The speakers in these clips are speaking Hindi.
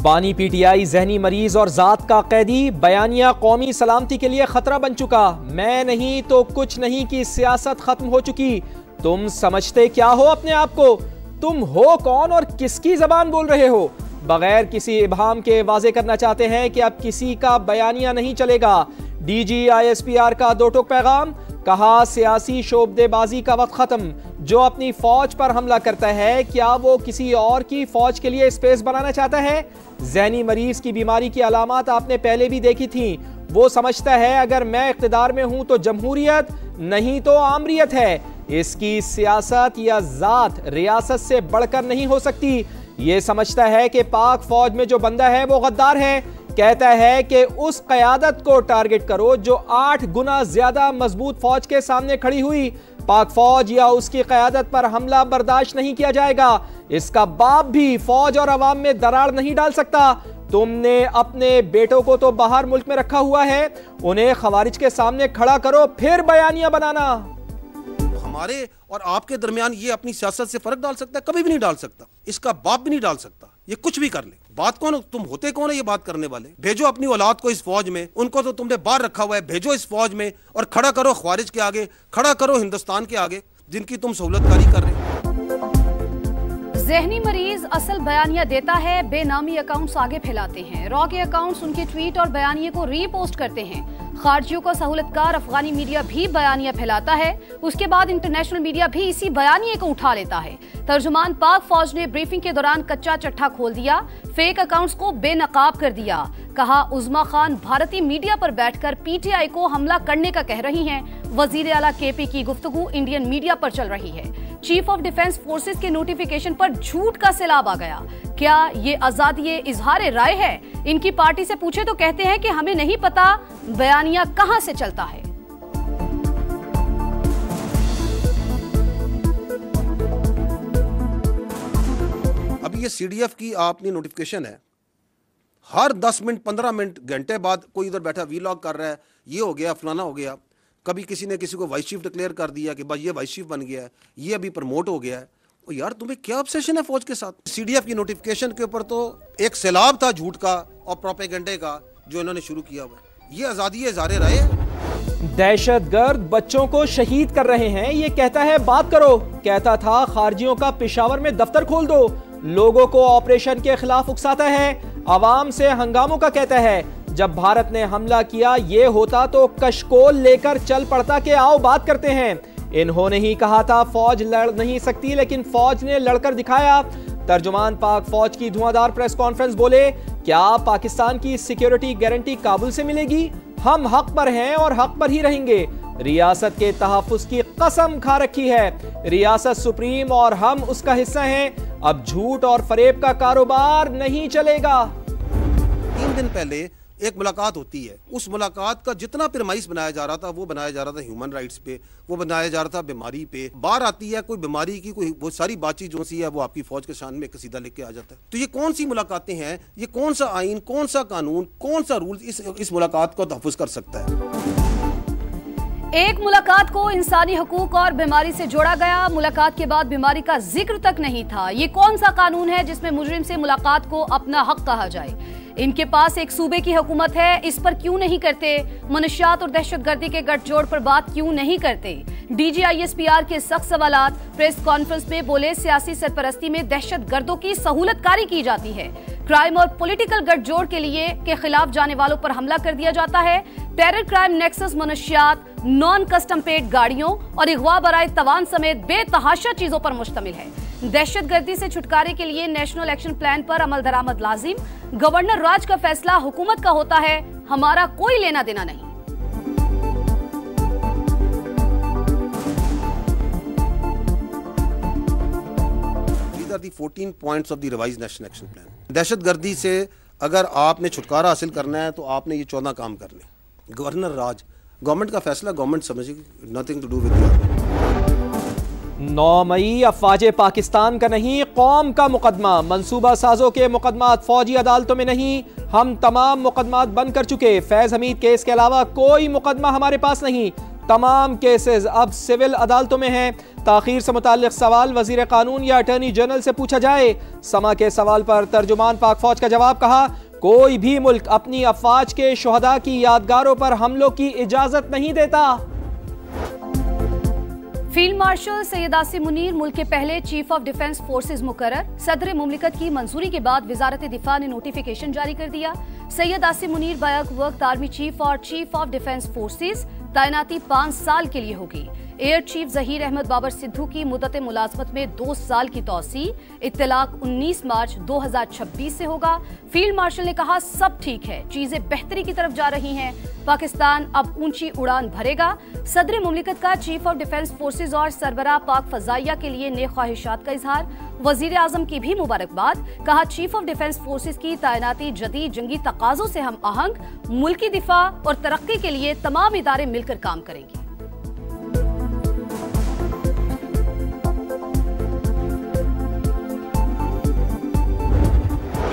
बानी पीटीआई जहनी मरीज और जात का कैदी, बयानिया कौमी सलामती के लिए खतरा बन चुका। मैं नहीं तो कुछ नहीं की सियासत खत्म हो चुकी। तुम समझते क्या हो अपने आप को? तुम हो कौन और किसकी जबान बोल रहे हो? बगैर किसी इबाहम के वाजे करना चाहते हैं कि अब किसी का बयानिया नहीं चलेगा। डीजी ISPR का दो टोक पैगाम, कहा सियासी शोबदेबाजी का वक्त खत्म। जो अपनी फौज पर हमला करता है, क्या वो किसी और की फौज के लिए स्पेस बनाना चाहता है? जहनी मरीज की बीमारी की अलामत आपने पहले भी देखी थी। वो समझता है अगर मैं इख्तिदार में हूं तो जमहूरियत, नहीं तो आमरियत है। इसकी सियासत या जात रियासत से बढ़कर नहीं हो सकती। ये समझता है कि पाक फौज में जो बंदा है वो गद्दार है। कहता है कि उस क़यादत को टारगेट करो जो 8 गुना ज्यादा मजबूत फौज के सामने खड़ी हुई। पाक फौज या उसकी क़यादत पर हमला बर्दाश्त नहीं किया जाएगा। इसका बाप भी फौज और अवाम में दरार नहीं डाल सकता। तुमने अपने बेटों को तो बाहर मुल्क में रखा हुआ है, उन्हें खवारिज के सामने खड़ा करो, फिर बयानिया बनाना। हमारे और आपके दरमियान ये अपनी सियासत से फर्क डाल सकता है? कभी भी नहीं डाल सकता। इसका बाप भी नहीं डाल सकता। ये कुछ भी कर ले। बात कौन, तुम होते कौन है ये बात करने वाले? भेजो अपनी औलाद को इस फौज में, उनको तो तुमने बाहर रखा हुआ है, भेजो इस फौज में और खड़ा करो ख्वारिज के आगे, खड़ा करो हिंदुस्तान के आगे जिनकी तुम सहूलतकारी कर रहे हो। जहनी मरीज असल बयानिया देता है, बेनामी अकाउंट्स आगे फैलाते हैं। रॉ के अकाउंट्स उनके ट्वीट और बयानिए को रीपोस्ट करते हैं। खारजियों का सहूलतकार अफगानी मीडिया भी बयानिया फैलाता है, उसके बाद इंटरनेशनल मीडिया भी इसी बयानिए को उठा लेता है। तर्जुमान पाक फौज ने ब्रीफिंग के दौरान कच्चा चट्टा खोल दिया, फेक अकाउंट्स को बेनकाब कर दिया। कहा उज़्मा खान भारतीय मीडिया पर बैठकर PTI को हमला करने का कह रही हैं। वजीर आला KP की गुफ्तगू इंडियन मीडिया पर चल रही है। चीफ ऑफ डिफेंस फोर्सेस के नोटिफिकेशन पर झूठ का सैलाब आ गया। क्या ये आजादी इजहार राय है? इनकी पार्टी से पूछे तो कहते हैं कि हमें नहीं पता बयानिया कहां से चलता है। अभी ये CDF की आपने नोटिफिकेशन है, हर 10 मिनट 15 मिनट घंटे बाद कोई इधर बैठा वीलॉग कर रहा है, ये हो गया फलाना हो गया। कभी किसी ने किसी को वाइस चीफ डिक्लेयर कर दिया कि भाई ये वाइस चीफ बन गया है, ये अभी प्रमोट हो गया है। और यार तुम्हें क्या ऑब्सेशन है फौज के साथ? CDF की नोटिफिकेशन के ऊपर तो एक सैलाब था झूठ का और प्रोपेगेंडे का जो इन्होंने शुरू किया हुआ है। ये आजादी इज़हार राय है। दहशतगर्द बच्चों को शहीद कर रहे हैं, ये कहता है बात करो। कहता था खारजियों का पेशावर में दफ्तर खोल दो। लोगों को ऑपरेशन के खिलाफ उकसाता है, अवाम से हंगामों का कहता है। जब भारत ने हमला किया ये होता तो कशकोल लेकर चल पड़ता कि आओ बात करते हैं। इन्होंने ही कहा था फौज लड़ नहीं सकती, लेकिन फौज ने लड़कर दिखाया। तर्जुमान पाक फौज की धुआंधार प्रेस कॉन्फ्रेंस बोले, क्या पाकिस्तान की सिक्योरिटी गारंटी काबुल से मिलेगी? हम हक पर हैं और हक पर ही रहेंगे। रियासत के तहफ्फुज़ की कसम खा रखी है। रियासत सुप्रीम और हम उसका हिस्सा हैं। अब झूठ और फरेब का कारोबार नहीं चलेगा। 3 दिन पहले एक मुलाकात होती है, उस मुलाकात का जितना पिरमाइश बनाया जा रहा था वो बनाया जा रहा था ह्यूमन राइट्स पे, वो बनाया जा रहा था बीमारी पे। बाहर आती है कोई बीमारी की कोई वो सारी बातचीत जो सी है वो आपकी फौज के शान में कसीदा लेके आ जाता है। तो ये कौन सी मुलाकातें हैं? ये कौन सा आइन, कौन सा कानून, कौन सा रूल इस मुलाकात को तहफ़्फ़ुज़ कर सकता है? एक मुलाकात को इंसानी हकूक और बीमारी से जोड़ा गया, मुलाकात के बाद बीमारी का जिक्र तक नहीं था। ये कौन सा कानून है जिसमें मुजरिम से मुलाकात को अपना हक कहा जाए? इनके पास एक सूबे की हुकूमत है, इस पर क्यों नहीं करते? मनशियात और दहशतगर्दी के गठजोड़ पर बात क्यों नहीं करते? DG ISPR के सख्त सवालात। प्रेस कॉन्फ्रेंस में बोले सियासी सरपरस्ती में दहशतगर्दों की सहूलतकारी की जाती है। क्राइम और पॉलिटिकल गठजोड़ के खिलाफ जाने वालों पर हमला कर दिया जाता है। टेरर क्राइम नेक्सस मनशियात, नॉन कस्टम पेड गाड़ियों और अगवा बराए तवान समेत बेतहाशा चीजों पर मुश्तमिल है। दहशतगर्दी से छुटकारे के लिए नेशनल एक्शन प्लान पर अमल दरामद लाजिम। गवर्नर राज का फैसला हुकूमत का होता है, हमारा कोई लेना देना नहीं। These are the 14 points of the revised national action plan. दहशतगर्दी से अगर आपने छुटकारा हासिल करना है तो आपने ये 14 काम करने। गवर्नर राज, गवर्नमेंट का फैसला गवर्नमेंट समझेगी, nothing to do with you. 9 मई अफवाजे पाकिस्तान का नहीं, कौम का मुकदमा। मंसूबा साजों के मुकदमात फौजी अदालतों में नहीं, हम तमाम मुकदमात बंद कर चुके। फैज हमीद केस के अलावा कोई मुकदमा हमारे पास नहीं। तमाम केसेस अब सिविल अदालतों में हैं। ताखीर से मुताल्लिक सवाल वजीर कानून या अटॉर्नी जनरल से पूछा जाए। समा के सवाल पर तर्जुमान पाक फौज का जवाब, कहा कोई भी मुल्क अपनी अफवाज के शुहदा की यादगारों पर हमलों की इजाजत नहीं देता। फील्ड मार्शल सैयद आसिम मुनीर मुल्क के पहले चीफ ऑफ डिफेंस फोर्सेज मुकर्रर। सदर मुमलिकत की मंजूरी के बाद वजारत दिफा ने नोटिफिकेशन जारी कर दिया। सैयद आसिम मुनीर बैक वक्त आर्मी चीफ और चीफ ऑफ डिफेंस फोर्सेज तैनाती 5 साल के लिए होगी। एयर चीफ जहीर अहमद बाबर सिद्धू की मुद्दत मुलाजमत में 2 साल की तौसी। इत्तलाक 19 मार्च 2026 से होगा। फील्ड मार्शल ने कहा सब ठीक है, चीजें बेहतरी की तरफ जा रही हैं, पाकिस्तान अब ऊंची उड़ान भरेगा। सदर मुमलिकत का चीफ ऑफ डिफेंस फोर्सेज और सरबराह पाक फजाइया के लिए नेक ख्वाहिशात का इजहार। वजीर आजम की भी मुबारकबाद। कहा चीफ ऑफ डिफेंस फोर्सेज की तैनाती जदीद जंगी तकाजों से हम आहंग, मुल्की दिफा और तरक्की के लिए तमाम इदारे मिलकर काम करेंगे।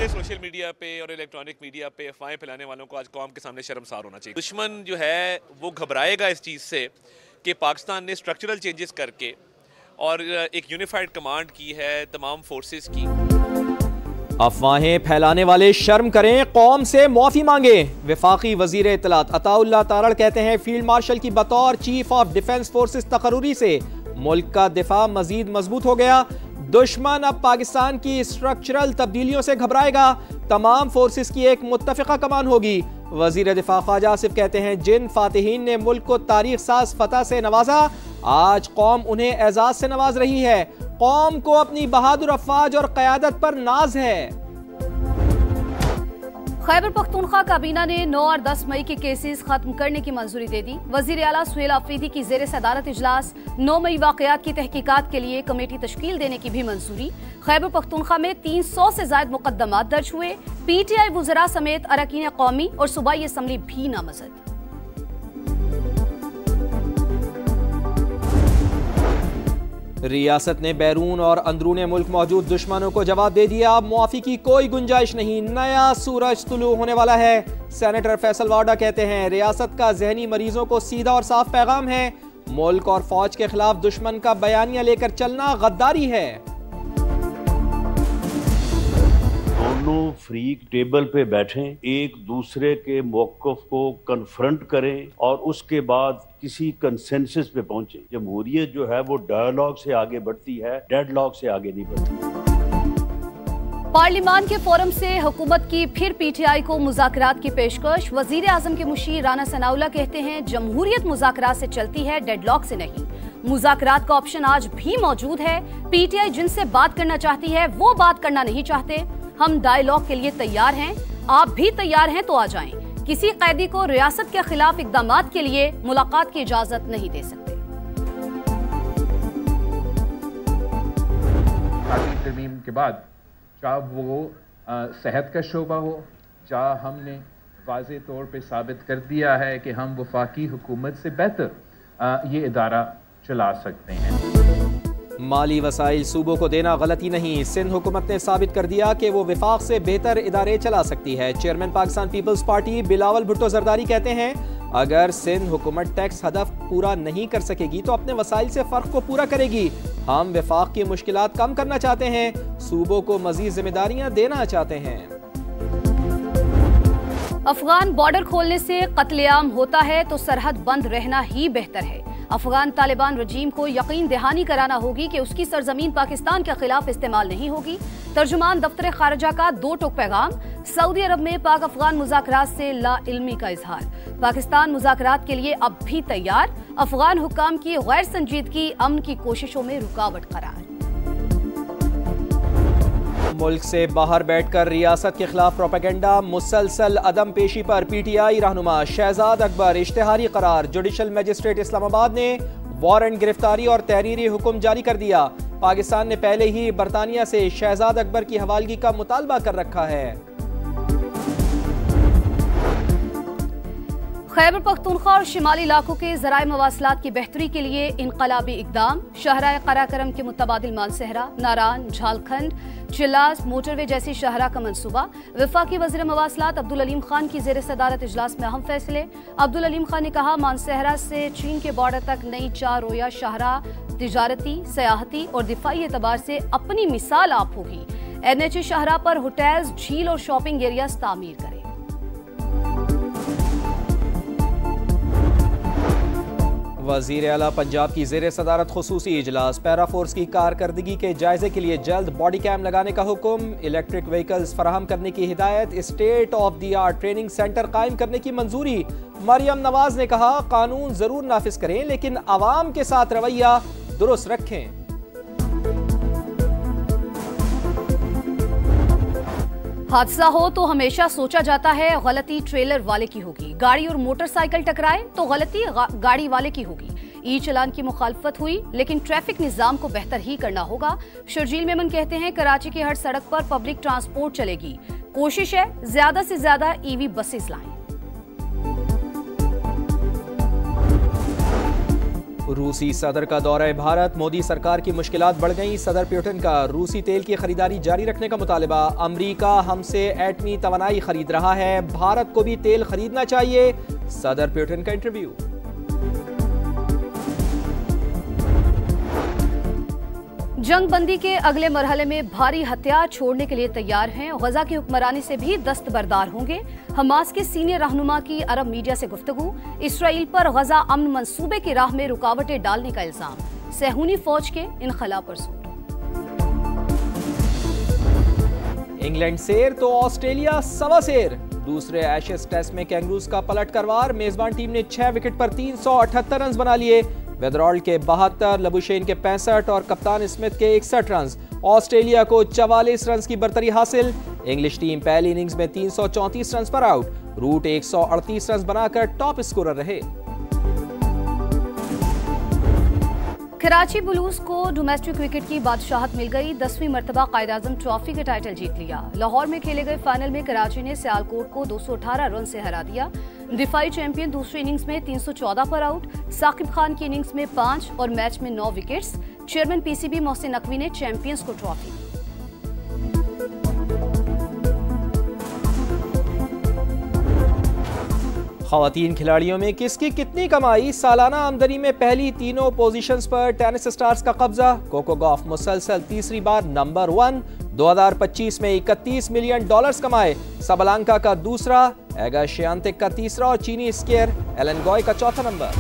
सोशल मीडिया पे और इलेक्ट्रॉनिक मीडिया पे अफवाहें फैलाने वालों को आज कौम के सामने शर्मसार होना चाहिए। दुश्मन जो है वो घबराएगा इस चीज़ से कि पाकिस्तान ने स्ट्रक्चरल चेंजेस करके और एक यूनिफाइड कमांड की है तमाम फोर्सेस की। अफवाहें फैलाने वाले शर्म करें, कौम से माफी मांगे। वफाकी वजीर इत्तलात अताउल्लाह तारड़ कहते हैं फील्ड मार्शल की बतौर चीफ ऑफ डिफेंस फोर्सेस तकर्रुरी से मुल्क का दिफा मजीद मजबूत हो गया। दुश्मन अब पाकिस्तान की स्ट्रक्चरल तब्दीलियों से घबराएगा। तमाम फोर्सेस की एक मुत्तफिका कमान होगी। वजीर दिफा ख्वाजा आसिफ कहते हैं जिन फातिहीन ने मुल्क को तारीख साज फतह से नवाजा, आज कौम उन्हें एजाज से नवाज रही है। कौम को अपनी बहादुर अफवाज और क़यादत पर नाज है। खैबर पख्तूनख्वा काबीना ने 9 और 10 मई के केसेस खत्म करने की मंजूरी दे दी। वजीर आला सुहेल अफरीदी की ज़ेर सदारत इजलास 9 मई वाक़यात की तहकीकात के लिए कमेटी तश्कील देने की भी मंजूरी। खैबर पख्तूनख्वा में 300 से ज़ायद मुकदमात दर्ज हुए। PTI वुज़रा समेत अरकान कौमी और सूबाई असम्बली भी नामज़द। रियासत ने बैरून और अंदरून मुल्क मौजूद दुश्मनों को जवाब दे दिया। अब मुआफ़ी की कोई गुंजाइश नहीं, नया सूरज तुलू होने वाला है। सेनेटर फैसल वाडा कहते हैं रियासत का जहनी मरीजों को सीधा और साफ पैगाम है, मुल्क और फौज के खिलाफ दुश्मन का बयानिया लेकर चलना गद्दारी है। दोनों फ्रीक टेबल पे बैठें, एक दूसरे के मौक़िफ़ को कन्फ्रंट करें और उसके बाद किसी कंसेंसस पे पहुंचे। जमहूरियत जो है वो डायलॉग से आगे बढ़ती है, डेडलॉक से आगे नहीं बढ़ती। पार्लिमान के फोरम से हुकूमत की फिर PTI को मुज़ाकरात की पेशकश। वजीर आजम के मुशीर राना सनाउल्लाह कहते हैं जमहूरियत मुज़ाकरात से चलती है, डेडलॉक से नहीं। मुज़ाकरात का ऑप्शन आज भी मौजूद है। PTI जिनसे बात करना चाहती है वो बात करना नहीं चाहते। हम डायलॉग के लिए तैयार हैं, आप भी तैयार हैं तो आ जाएं। किसी कैदी को रियासत के खिलाफ इक़दामात के लिए मुलाकात की इजाजत नहीं दे सकते। तरमीम के बाद चाहे वो सेहत का शोबा हो, चाहे हमने वाज़े तौर पे साबित कर दिया है कि हम वफाकी हुकूमत से बेहतर ये इदारा चला सकते हैं। माली वसाइल सूबों को देना गलती नहीं, सिंध हुकूमत ने साबित कर दिया कि वो विफाक से बेहतर इदारे चला सकती है। Chairman Pakistan Peoples Party Bilawal Bhutto Zardari कहते हैं अगर सिंध हुकूमत टैक्स हदफ पूरा नहीं कर सकेगी तो अपने वसाइल से फ़र्क को पूरा करेगी। हम विफाक की मुश्किलात कम करना चाहते हैं, सूबों को मजीद जिम्मेदारियां देना चाहते हैं। अफगान बॉर्डर खोलने से कत्लेआम होता है तो सरहद बंद रहना ही बेहतर है। अफगान तालिबान रजीम को यकीन दहानी कराना होगी कि उसकी सरजमीन पाकिस्तान के खिलाफ इस्तेमाल नहीं होगी। तर्जुमान दफ्तर खारजा का 2 टोक पैगाम। सऊदी अरब में पाक अफगान मुज़ाकरात से लाइल्मी का इजहार। पाकिस्तान मुज़ाकरात के लिए अब भी तैयार। अफगान हुक्काम की गैर संजीदगी अमन की कोशिशों में रुकावट करार। मुल्क से बाहर बैठकर रियासत के खिलाफ प्रोपेगेंडा, मुसलसल अदम पेशी पर PTI रहनुमा शहजाद अकबर इश्तिहारी करार। जुडिशल मजिस्ट्रेट इस्लामाबाद ने वारंट गिरफ्तारी और तहरीरी हुक्म जारी कर दिया। पाकिस्तान ने पहले ही बरतानिया से शहजाद अकबर की हवालगी का मुतालबा कर रखा है। खैबर पख्तूनख्वा और शिमाली इलाकों के ज़राए मवासलात की बेहतरी के लिए इनकलाबी इकदाम। शाहराए कराकरम के मुतबादिल मानसहरा, नारान, झालखंड, चिल्लास, मोटरवे जैसी शाहरा का मंसूबा। वफाकी वज़ीर मवासलात अब्दुल अलीम खान की ज़ेर सदारत इजलास में अहम फैसले। अब्दुल अलीम खान ने कहा, मानसहरा से चीन के बॉर्डर तक नई 4 रोया शाहरा तिजारती, सयाहती और दिफाई एतबार से अपनी मिसाल आप होगी। NH शाहरा पर होटल्स, झील और शॉपिंग एरियाज तामीर करें। वज़ीर आला पंजाब की ज़ेर सदारत खुसूसी इजलास। पैराफोर्स की कारकर्दगी के जायजे के लिए जल्द बॉडी कैम लगाने का हुक्म। इलेक्ट्रिक व्हीकल्स फराहम करने की हिदायत। State of the art training centre कायम करने की मंजूरी। मरियम नवाज ने कहा, कानून जरूर नाफिज करें लेकिन अवाम के साथ रवैया दुरुस्त रखें। हादसा हो तो हमेशा सोचा जाता है गलती ट्रेलर वाले की होगी। गाड़ी और मोटरसाइकिल टकराए तो गलती गाड़ी वाले की होगी। ई चलान की मुखालफत हुई लेकिन ट्रैफिक निजाम को बेहतर ही करना होगा। शर्जील मेमन कहते हैं, कराची की हर सड़क पर पब्लिक ट्रांसपोर्ट चलेगी। कोशिश है ज्यादा से ज्यादा EV बसेस लाएं। रूसी सदर का दौरा भारत। मोदी सरकार की मुश्किलात बढ़ गईं। सदर पुतिन का रूसी तेल की खरीदारी जारी रखने का मुतालबा। अमरीका हमसे एटमी तवानाई खरीद रहा है, भारत को भी तेल खरीदना चाहिए। सदर पुतिन का इंटरव्यू। जंग बंदी के अगले मरहले में भारी हथियार छोड़ने के लिए तैयार हैं। गजा की हुक्मरानी से भी दस्तबरदार होंगे। हमास के सीनियर रहनुमा की अरब मीडिया से गुफ्तगू। इसराइल पर गजा अमन मंसूबे की राह में रुकावटें डालने का इल्जाम। सहूनी फौज के इनखला पर जोर। इंग्लैंड सेर तो ऑस्ट्रेलिया सवा सेर। दूसरे एशेज टेस्ट में कैंगरूज का पलटकरवार। मेजबान टीम ने 6 विकेट पर 378 रन बना लिए। वेदरॉल्ड के 72, लबुशेन के 65 और कप्तान स्मिथ के 61 रन। ऑस्ट्रेलिया को 44 रन की बर्तरी हासिल। इंग्लिश टीम पहली इनिंग्स में 334 रन पर आउट। रूट 138 रन बनाकर टॉप स्कोरर रहे। कराची ब्लूज को डोमेस्टिक क्रिकेट की बादशाहत मिल गई। 10वीं मरतबा कायद-ए-आज़म ट्रॉफी का टाइटल जीत लिया। लाहौर में खेले गए फाइनल में कराची ने सियालकोट को 218 रन से हरा दिया। दिफाई चैंपियन दूसरी इनिंग्स में 314 पर आउट। साकिब खान की इनिंग्स में 5 और मैच में 9 wickets. Chairman PCB Mohsin Naqvi ने चैंपियंस को ट्रॉफी। खवातीन खिलाड़ियों में किसकी कितनी कमाई। सालाना आमदनी में पहली तीनों पोजीशंस पर टेनिस स्टार्स का कब्जा। कोको गॉफ मुसलसल तीसरी बार नंबर 1। 2025 में $31 मिलियन कमाए। सबलांका का दूसरा, एगा श्यान्तिक का तीसरा और चीनी स्कीयर एलन गॉय का चौथा नंबर।